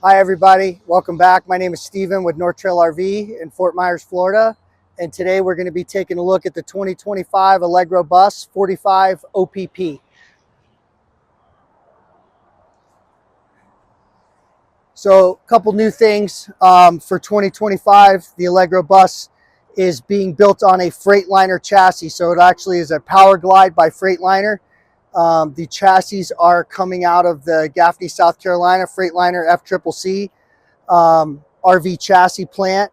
Hi everybody, welcome back. My name is Steven with North Trail RV in Fort Myers, Florida. And today we're going to be taking a look at the 2025 Allegro Bus 45 OPP. So a couple new things for 2025. The Allegro Bus is being built on a Freightliner chassis. So it actually is a Power Glide by Freightliner. The chassis are coming out of the Gaffney, South Carolina Freightliner FCCC RV chassis plant.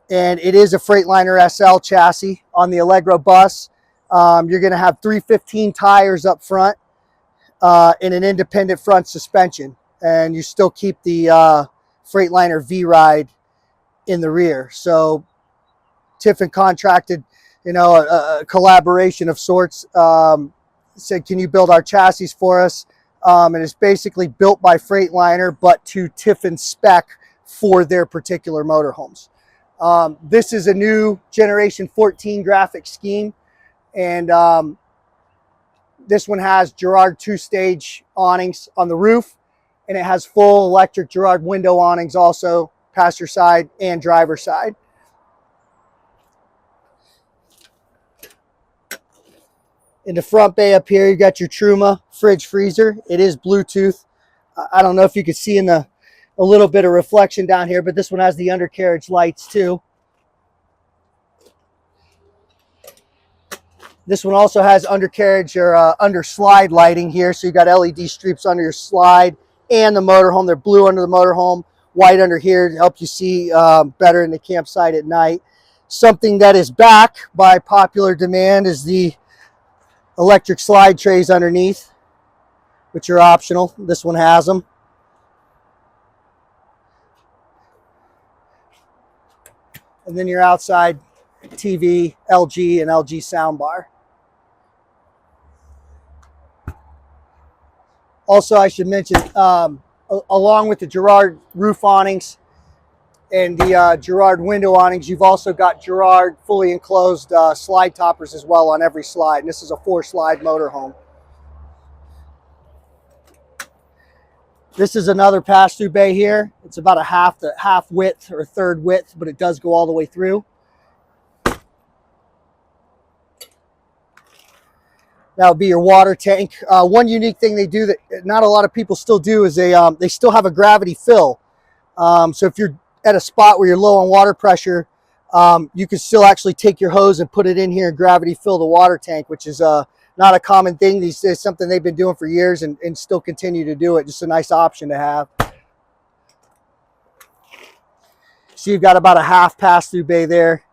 And it is a Freightliner SL chassis on the Allegro Bus. You're going to have 315 tires up front and an independent front suspension. And you still keep the Freightliner V-Ride in the rear. So Tiffin contracted, a collaboration of sorts. Said, can you build our chassis for us? And it's basically built by Freightliner, but to Tiffin spec for their particular motorhomes. This is a new Generation 14 graphic scheme. And this one has Girard two-stage awnings on the roof. And it has full electric Girard window awnings also, passenger side and driver side. In the front bay up here, you got your Truma fridge freezer. It is Bluetooth. I don't know if you can see in a little bit of reflection down here, but this one has the undercarriage lights too. This one also has undercarriage or under slide lighting here. So you got LED strips under your slide and the motorhome. They're blue under the motorhome, white under here to help you see better in the campsite at night. Something that is back by popular demand is the electric slide trays underneath, which are optional. This one has them. And then your outside TV, LG and LG soundbar. Also, I should mention, along with the Girard roof awnings and the Girard window awnings, you've also got Girard fully enclosed slide toppers as well on every slide. And this is a 4-slide motorhome. This is another pass-through bay here. It's about a half width or third width, but it does go all the way through. That would be your water tank. One unique thing they do that not a lot of people still do is they still have a gravity fill. So if you're at a spot where you're low on water pressure, you can still actually take your hose and put it in here and gravity fill the water tank, which is not a common thing these days. Something they've been doing for years and still continue to do it. Just a nice option to have. So you've got about a half pass-through bay there.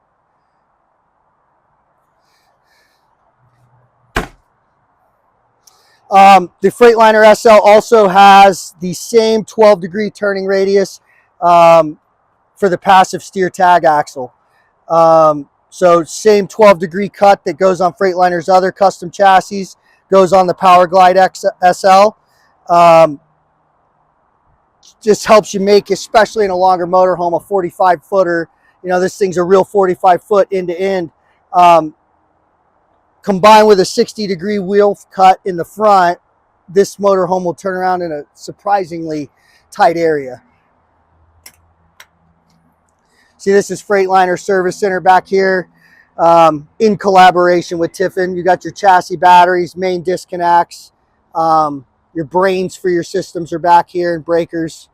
The Freightliner SL also has the same 12-degree turning radius for the passive steer tag axle. So same 12-degree cut that goes on Freightliner's other custom chassis goes on the Power Glide SL. Just helps you make, especially in a longer motorhome, a 45-footer. This thing's a real 45-foot end-to-end. Combined with a 60-degree wheel cut in the front, this motorhome will turn around in a surprisingly tight area. See, this is Freightliner Service Center back here in collaboration with Tiffin. You got your chassis batteries, main disconnects, your brains for your systems are back here, and breakers.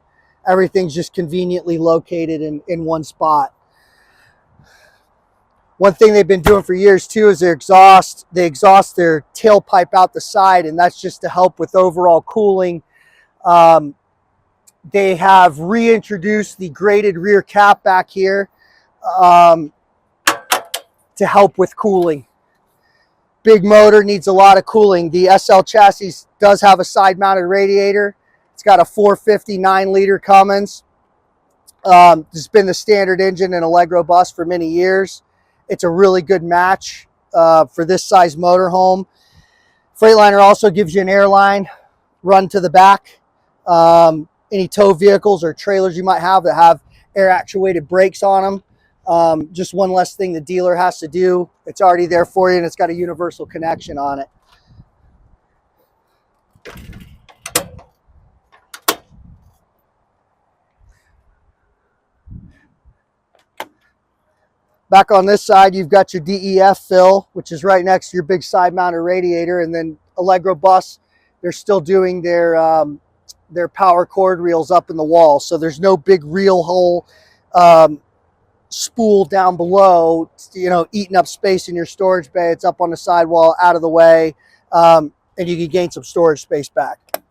Everything's just conveniently located in one spot. One thing they've been doing for years too is they exhaust their tailpipe out the side, and that's just to help with overall cooling. They have reintroduced the graded rear cap back here to help with cooling. Big motor needs a lot of cooling. The SL chassis does have a side-mounted radiator. It's got a 450 9-liter Cummins. This has been the standard engine in Allegro Bus for many years. It's a really good match for this size motorhome. Freightliner also gives you an airline run to the back. Any tow vehicles or trailers you might have that have air actuated brakes on them. Just one less thing the dealer has to do. It's already there for you, and it's got a universal connection on it. Back on this side, you've got your DEF fill, which is right next to your big side mounted radiator. And then Allegro Bus, they're still doing their power cord reels up in the wall. So there's no big reel hole spool down below, you know, eating up space in your storage bay. It's up on the sidewall, out of the way, and you can gain some storage space back.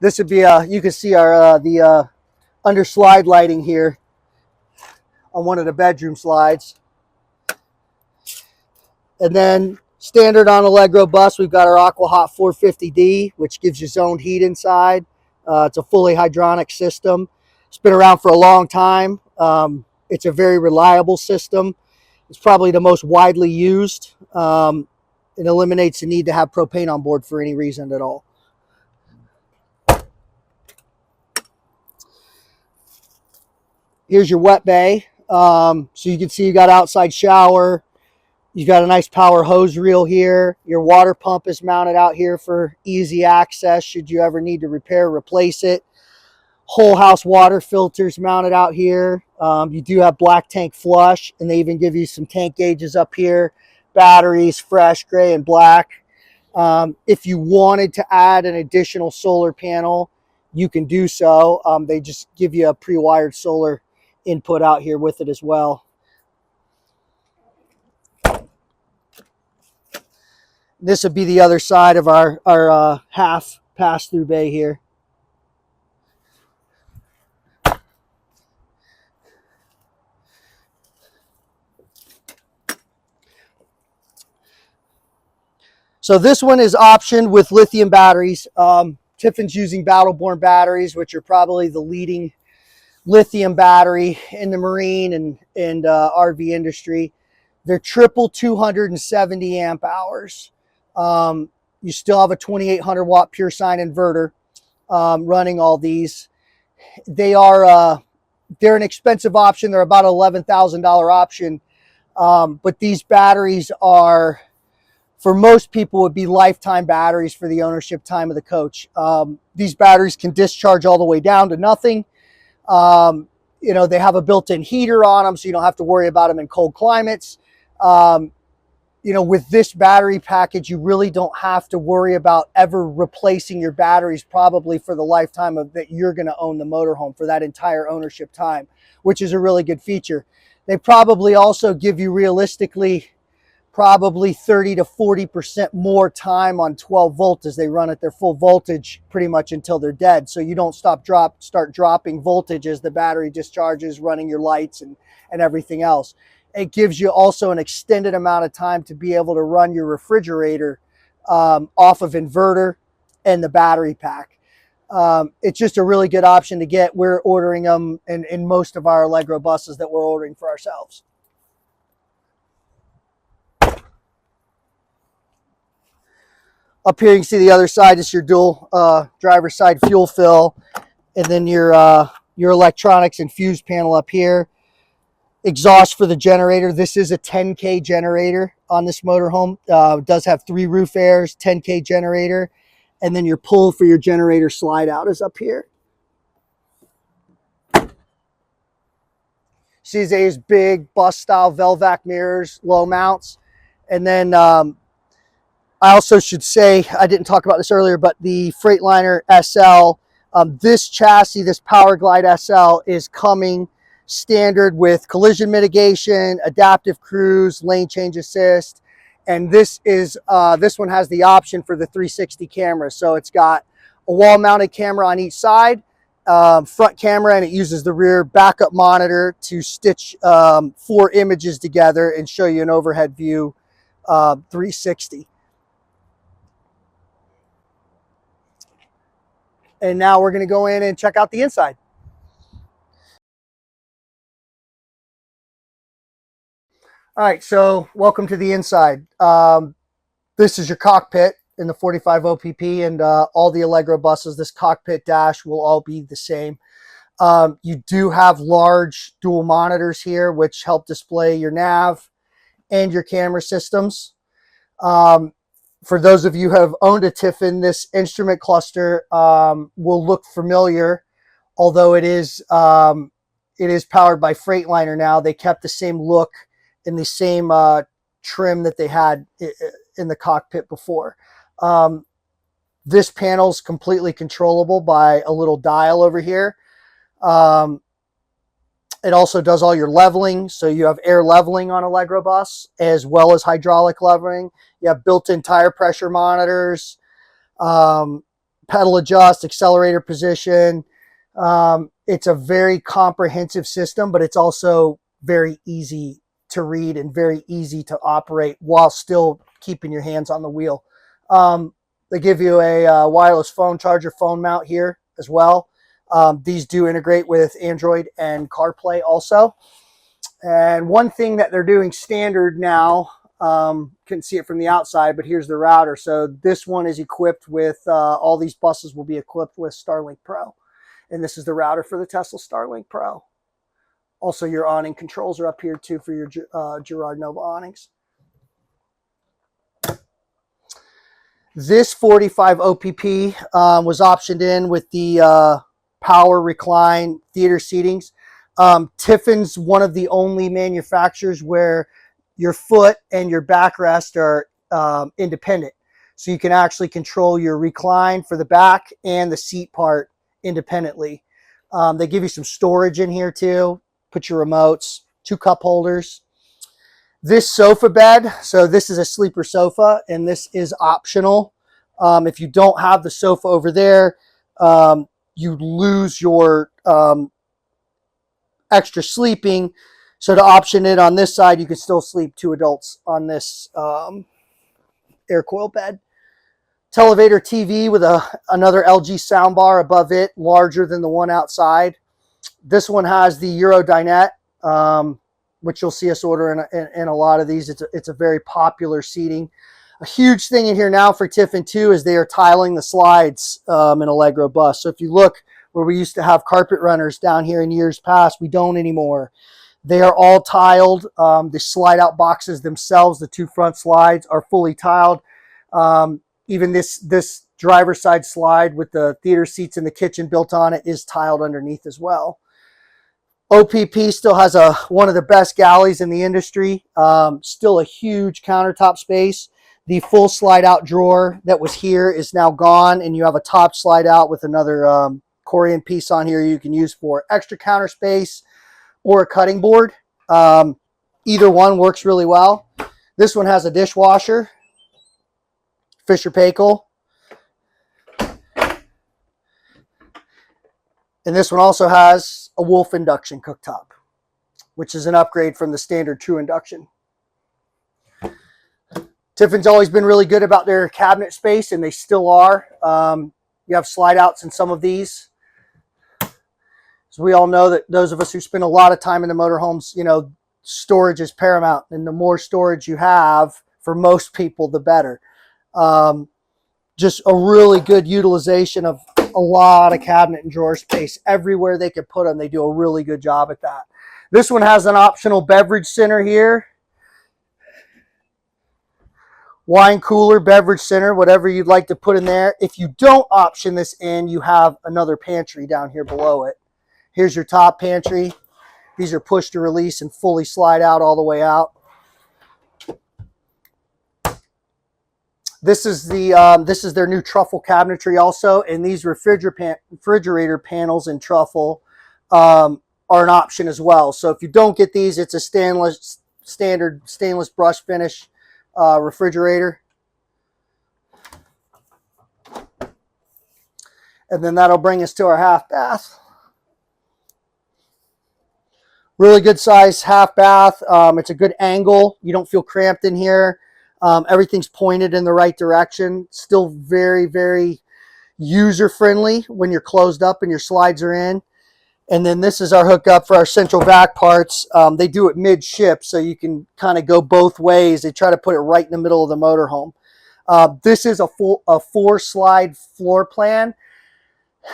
This would be you can see our the under slide lighting here on one of the bedroom slides. And then standard on Allegro Bus, we've got our Aqua Hot 450D, which gives you zoned heat inside. It's a fully hydronic system. It's been around for a long time. It's a very reliable system. It's probably the most widely used. It eliminates the need to have propane on board for any reason at all. Here's your wet bay. So you can see you got outside shower. You've got a nice power hose reel here. Your water pump is mounted out here for easy access should you ever need to repair or replace it. Whole house water filters mounted out here. You do have black tank flush, and they even give you some tank gauges up here. Batteries, fresh, gray, and black. If you wanted to add an additional solar panel, you can do so. They just give you a pre-wired solar input out here with it as well. This would be the other side of our half pass-through bay here. So this one is optioned with lithium batteries. Tiffin's using Battle-Born batteries, which are probably the leading lithium battery in the marine and RV industry. They're triple 270 amp hours. You still have a 2800 watt pure sine inverter running all these. They're an expensive option. They're about $11,000 option. But these batteries are, for most people, would be lifetime batteries for the ownership time of the coach. These batteries can discharge all the way down to nothing. You know, they have a built-in heater on them, so you don't have to worry about them in cold climates. You know, with this battery package, you really don't have to worry about ever replacing your batteries probably for the lifetime of that you're going to own the motorhome, for that entire ownership time, which is a really good feature. They probably also give you realistically probably 30 to 40% more time on 12 volt as they run at their full voltage pretty much until they're dead. So you don't start dropping voltage as the battery discharges, running your lights and everything else. It gives you also an extended amount of time to be able to run your refrigerator off of inverter and the battery pack. It's just a really good option to get. We're ordering them in most of our Allegro buses that we're ordering for ourselves. Up here you can see the other side is your dual driver's side fuel fill, and then your electronics and fuse panel up here. Exhaust for the generator. This is a 10K generator on this motorhome. It does have 3 roof airs, 10K generator, and then your pull for your generator slide out is up here. See these big bus style Velvac mirrors, low mounts, and then I also should say, I didn't talk about this earlier, but the Freightliner SL, this chassis, this Power Glide SL, is coming standard with collision mitigation, adaptive cruise, lane change assist, and this one has the option for the 360 camera. So it's got a wall-mounted camera on each side, front camera, and it uses the rear backup monitor to stitch 4 images together and show you an overhead view 360. And now we're going to go in and check out the inside. All right, so welcome to the inside. This is your cockpit in the 45 OPP, and all the Allegro buses, this cockpit dash will all be the same. You do have large dual monitors here, which help display your nav and your camera systems. For those of you who have owned a Tiffin, this instrument cluster will look familiar, although it is it is powered by Freightliner now. They kept the same look and the same trim that they had in the cockpit before. This panel is completely controllable by a little dial over here. It also does all your leveling. So you have air leveling on Allegro Bus as well as hydraulic leveling. You have built-in tire pressure monitors, pedal adjust, accelerator position. It's a very comprehensive system, but it's also very easy to read and very easy to operate while still keeping your hands on the wheel. They give you a wireless phone charger, phone mount here as well. These do integrate with Android and CarPlay also. And one thing that they're doing standard now, couldn't see it from the outside, but here's the router. So this one is equipped with, all these buses will be equipped with Starlink Pro. And this is the router for the Tesla Starlink Pro. Also, your awning controls are up here too for your Girard Nova awnings. This 45 OPP was optioned in with the power recline theater seatings. Tiffin's one of the only manufacturers where your foot and your backrest are independent. So you can actually control your recline for the back and the seat part independently. They give you some storage in here too. Put your remotes, 2 cup holders. This sofa bed, so this is a sleeper sofa and this is optional. If you don't have the sofa over there, you lose your extra sleeping. So to option it on this side, you can still sleep 2 adults on this air coil bed. Televator TV with another LG soundbar above it, larger than the one outside. This one has the Eurodynette, which you'll see us order in a lot of these. It's a very popular seating. A huge thing in here now for Tiffin too is they are tiling the slides in Allegro Bus. So if you look where we used to have carpet runners down here in years past, we don't anymore. They are all tiled. The slide out boxes themselves, the 2 front slides, are fully tiled. Even this driver's side slide with the theater seats in the kitchen built on it is tiled underneath as well. OPP still has one of the best galleys in the industry. Still a huge countertop space. The full slide out drawer that was here is now gone, and you have a top slide out with another Corian piece on here you can use for extra counter space or a cutting board. Either one works really well. This one has a dishwasher, Fisher Paykel. And this one also has a Wolf induction cooktop, which is an upgrade from the standard true induction. Tiffin's always been really good about their cabinet space, and they still are. You have slide outs in some of these. So we all know that those of us who spend a lot of time in the motorhomes, you know, storage is paramount, and the more storage you have, for most people, the better. Just a really good utilization of a lot of cabinet and drawer space everywhere they could put them. They do a really good job at that. This one has an optional beverage center here. Wine cooler, beverage center, whatever you'd like to put in there. If you don't option this in, you have another pantry down here below it. Here's your top pantry. These are push to release and fully slide out all the way out. This is their new truffle cabinetry also, and these refrigerator panels in truffle are an option as well. So if you don't get these, it's a standard stainless brush finish refrigerator. And then that'll bring us to our half bath. Really good size half bath. It's a good angle. You don't feel cramped in here. Everything's pointed in the right direction. Still very, very user-friendly when you're closed up and your slides are in. And then this is our hookup for our central vac parts. They do it mid-ship, so you can kind of go both ways. They try to put it right in the middle of the motorhome. This is a 4-slide floor plan.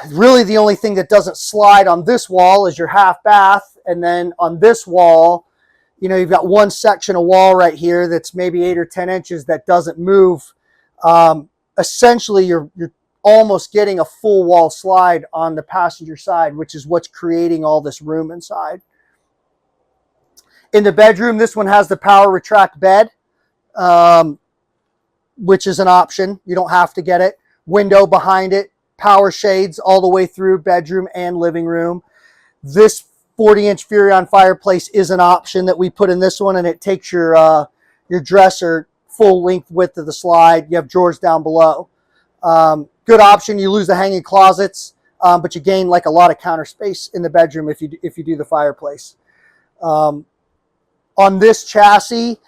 Really, the only thing that doesn't slide on this wall is your half bath. And then on this wall, you know, you've got one section of wall right here that's maybe 8 or 10 inches that doesn't move. Essentially, almost getting a full wall slide on the passenger side, which is what's creating all this room inside. In the bedroom, this one has the power retract bed, which is an option. You don't have to get it. Window behind it, power shades all the way through bedroom and living room. This 40-inch Furrion fireplace is an option that we put in this one, and it takes your dresser full length width of the slide. You have drawers down below. Good option. You lose the hanging closets, but you gain like a lot of counter space in the bedroom if you do the fireplace. On this chassis,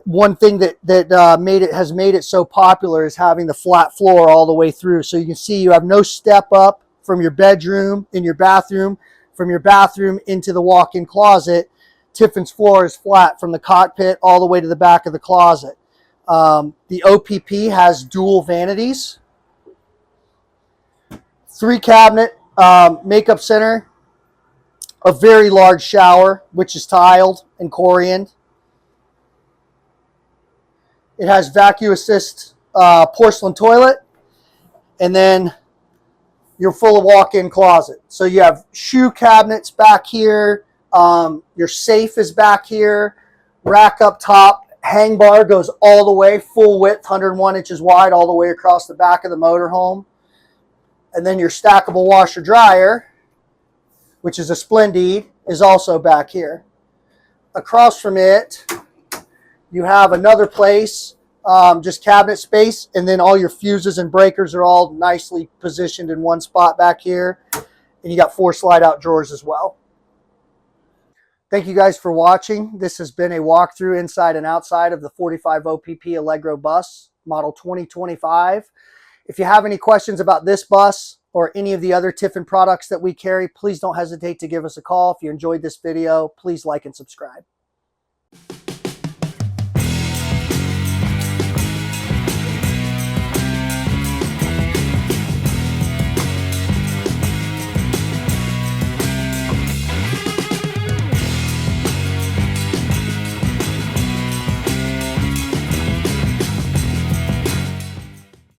one thing that has made it so popular is having the flat floor all the way through. So you can see you have no step up from your bedroom in your bathroom. From your bathroom into the walk-in closet, Tiffin's floor is flat from the cockpit all the way to the back of the closet. The OPP has dual vanities, 3-cabinet makeup center, a very large shower, which is tiled and Corian. It has vacuum assist porcelain toilet, and then you're full of walk-in closet. So you have shoe cabinets back here. Your safe is back here. Rack up top. Hang bar goes all the way, full width, 101 inches wide, all the way across the back of the motorhome. And then your stackable washer dryer, which is a Blvd, is also back here. Across from it, you have another place, just cabinet space, and then all your fuses and breakers are all nicely positioned in one spot back here. And you got 4 slide-out drawers as well. Thank you guys for watching. This has been a walkthrough inside and outside of the 45 OPP Allegro bus, model 2025. If you have any questions about this bus or any of the other Tiffin products that we carry, please don't hesitate to give us a call. If you enjoyed this video, please like and subscribe.